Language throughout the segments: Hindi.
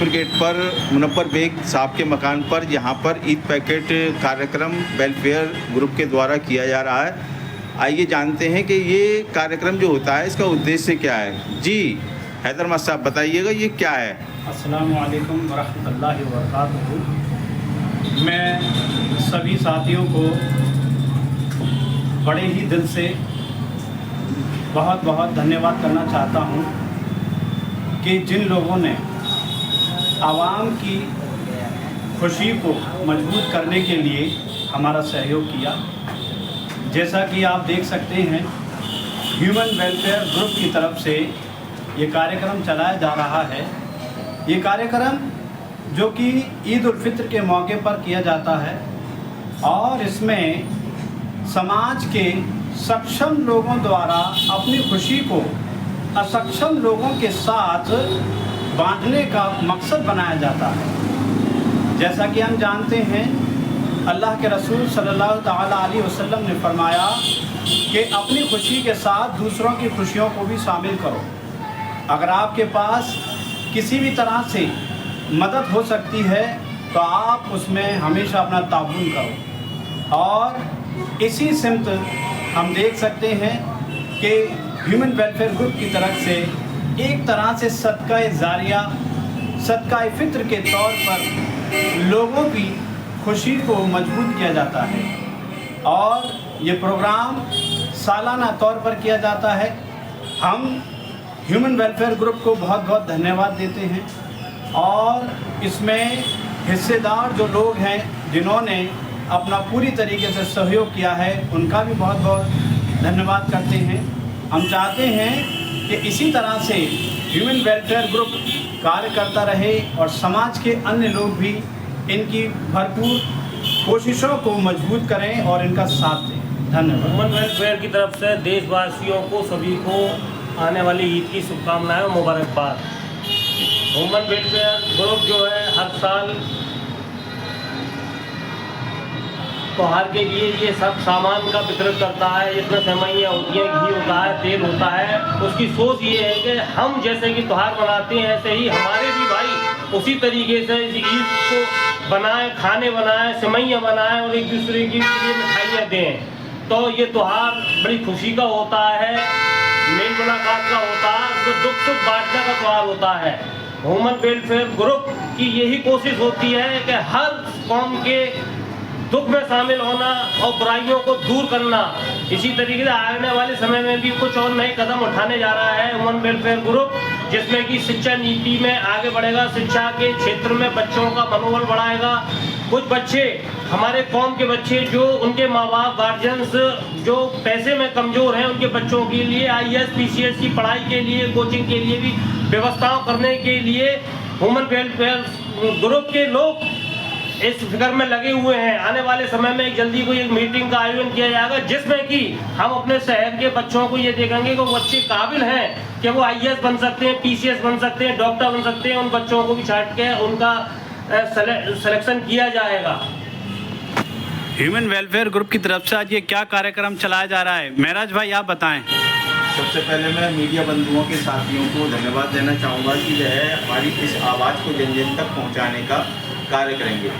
गेट पर मुनव्वर बेग साहब के मकान पर यहाँ पर ईद पैकेट कार्यक्रम वेलफेयर ग्रुप के द्वारा किया जा रहा है। आइए जानते हैं कि ये कार्यक्रम जो होता है इसका उद्देश्य क्या है। जी हैदर अहमद साहब बताइएगा ये क्या है। अस्सलामु अलैकुम वरहमतुल्लाहि वबरकातुहू। मैं सभी साथियों को बड़े ही दिल से बहुत बहुत धन्यवाद करना चाहता हूँ कि जिन लोगों ने आवाम की खुशी को मजबूत करने के लिए हमारा सहयोग किया। जैसा कि आप देख सकते हैं ह्यूमन वेलफेयर ग्रुप की तरफ से ये कार्यक्रम चलाया जा रहा है। ये कार्यक्रम जो कि ईद उल फित्र के मौके पर किया जाता है और इसमें समाज के सक्षम लोगों द्वारा अपनी खुशी को असक्षम लोगों के साथ बांटने का मकसद बनाया जाता है। जैसा कि हम जानते हैं अल्लाह के रसूल सल्लल्लाहु ताला अलैहि वसल्लम ने फरमाया कि अपनी खुशी के साथ दूसरों की खुशियों को भी शामिल करो। अगर आपके पास किसी भी तरह से मदद हो सकती है तो आप उसमें हमेशा अपना ताउन करो। और इसी सिमत हम देख सकते हैं कि ह्यूमन वेलफेयर ग्रुप की तरफ से एक तरह से सदका जारिया सदका फित्र के तौर पर लोगों की खुशी को मजबूत किया जाता है और ये प्रोग्राम सालाना तौर पर किया जाता है। हम ह्यूमन वेलफेयर ग्रुप को बहुत बहुत धन्यवाद देते हैं और इसमें हिस्सेदार जो लोग हैं जिन्होंने अपना पूरी तरीके से सहयोग किया है उनका भी बहुत बहुत धन्यवाद करते हैं। हम चाहते हैं कि इसी तरह से ह्यूमन वेलफेयर ग्रुप कार्य करता रहे और समाज के अन्य लोग भी इनकी भरपूर कोशिशों को मजबूत करें और इनका साथ दें। धन्यवाद। ह्यूमन वेलफेयर की तरफ से देशवासियों को सभी को आने वाली ईद की शुभकामनाएं और मुबारकबाद। ह्यूमन वेलफेयर ग्रुप जो है हर साल त्योहार के लिए ये सब सामान का वितरण करता है। इसमें सेवइयाँ होती हैं, घी होता है, तेल होता है। उसकी सोच ये है कि हम जैसे कि त्योहार मनाते हैं ऐसे ही हमारे भी भाई उसी तरीके से ईद को बनाएं, खाने बनाएं, सेवइयाँ बनाएं और एक दूसरे के लिए मिठाइयाँ दें। तो ये त्योहार बड़ी खुशी का होता है, मेल मुलाकात का होता है, उसमें दुख सुख बांटने का त्योहार होता है। ह्यूमन वेलफेयर ग्रुप की यही कोशिश होती है कि हर कौम के दुख में शामिल होना और बुराइयों को दूर करना। इसी तरीके से आने वाले समय में भी कुछ और नए कदम उठाने जा रहा है ह्यूमन वेलफेयर ग्रुप, जिसमें कि शिक्षा नीति में आगे बढ़ेगा, शिक्षा के क्षेत्र में बच्चों का मनोबल बढ़ाएगा। कुछ बच्चे हमारे कौम के बच्चे जो उनके माँ बाप गार्जियंस जो पैसे में कमज़ोर हैं उनके बच्चों के लिए IAS PCS की पढ़ाई के लिए कोचिंग के लिए भी व्यवस्थाओं करने के लिए ह्यूमन वेलफेयर ग्रुप के लोग इस फिक्र में लगे हुए हैं। आने वाले समय में जल्दी कोई एक मीटिंग का आयोजन किया जाएगा जिसमें कि हम अपने शहर के बच्चों को ये देखेंगे कि वो बच्चे काबिल हैं कि वो IAS बन सकते हैं, PCS बन सकते हैं, डॉक्टर बन सकते हैं। उन बच्चों को भी छांट के उनका सिलेक्शन किया जाएगा। ह्यूमन वेलफेयर ग्रुप की तरफ से आज ये क्या कार्यक्रम चलाया जा रहा है, महराज भाई आप बताएं। सबसे पहले मैं मीडिया बंधुओं के साथियों को धन्यवाद देना चाहूँगा कि जो है हमारी इस आवाज़ को जन जन तक पहुँचाने का कार्य करेंगे।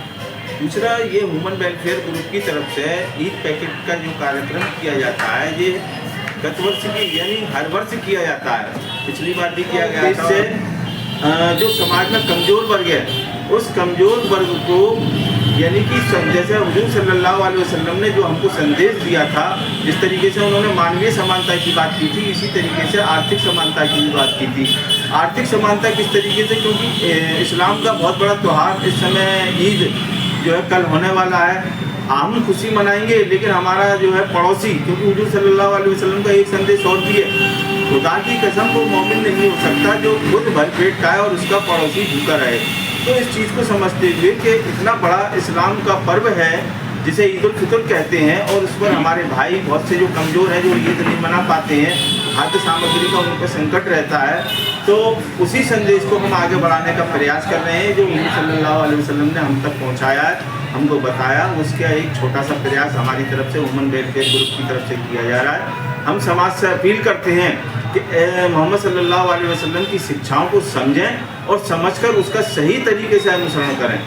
दूसरा ये ह्यूमन वेलफेयर ग्रुप की तरफ से ईद पैकेट का जो कार्यक्रम किया जाता है ये गत वर्ष की यानी हर वर्ष किया जाता है। पिछली बार भी किया गया था। इससे जो समाज में कमज़ोर वर्ग है उस कमज़ोर वर्ग को यानी कि जैसे हुजूर सल्लल्लाहु अलैहि वसल्लम ने जो हमको संदेश दिया था, जिस तरीके से उन्होंने मानवीय समानता की बात की थी, इसी तरीके से आर्थिक समानता की भी बात की थी। आर्थिक समानता किस तरीके से, क्योंकि इस्लाम का बहुत बड़ा त्यौहार इस समय ईद जो है कल होने वाला है। हम खुशी मनाएंगे लेकिन हमारा जो है पड़ोसी, क्योंकि हुजूर सल्लल्लाहु अलैहि वसल्लम का एक संदेश और भी है, खुदा की कसम वो मोमिन नहीं हो सकता जो खुद भरपेट खाए और उसका पड़ोसी भूखा रहे। तो इस चीज़ को समझते हुए कि इतना बड़ा इस्लाम का पर्व है जिसे ईद उल फितर कहते हैं और उस पर हमारे भाई बहुत से जो कमज़ोर हैं जो ईद नहीं मना पाते हैं, खाद्य सामग्री का उन पर संकट रहता है, तो उसी संदेश को हम आगे बढ़ाने का प्रयास कर रहे हैं जो हुजूर सल्लल्लाहु अलैहि वसल्लम ने हम तक पहुँचाया है, हमको बताया। उसका एक छोटा सा प्रयास हमारी तरफ से ह्यूमन वेलफेयर ग्रुप की तरफ से किया जा रहा है। हम समाज से अपील करते हैं कि मोहम्मद सल्लल्लाहु अलैहि वसल्लम की शिक्षाओं को समझें और समझकर उसका सही तरीके से अनुसरण करें।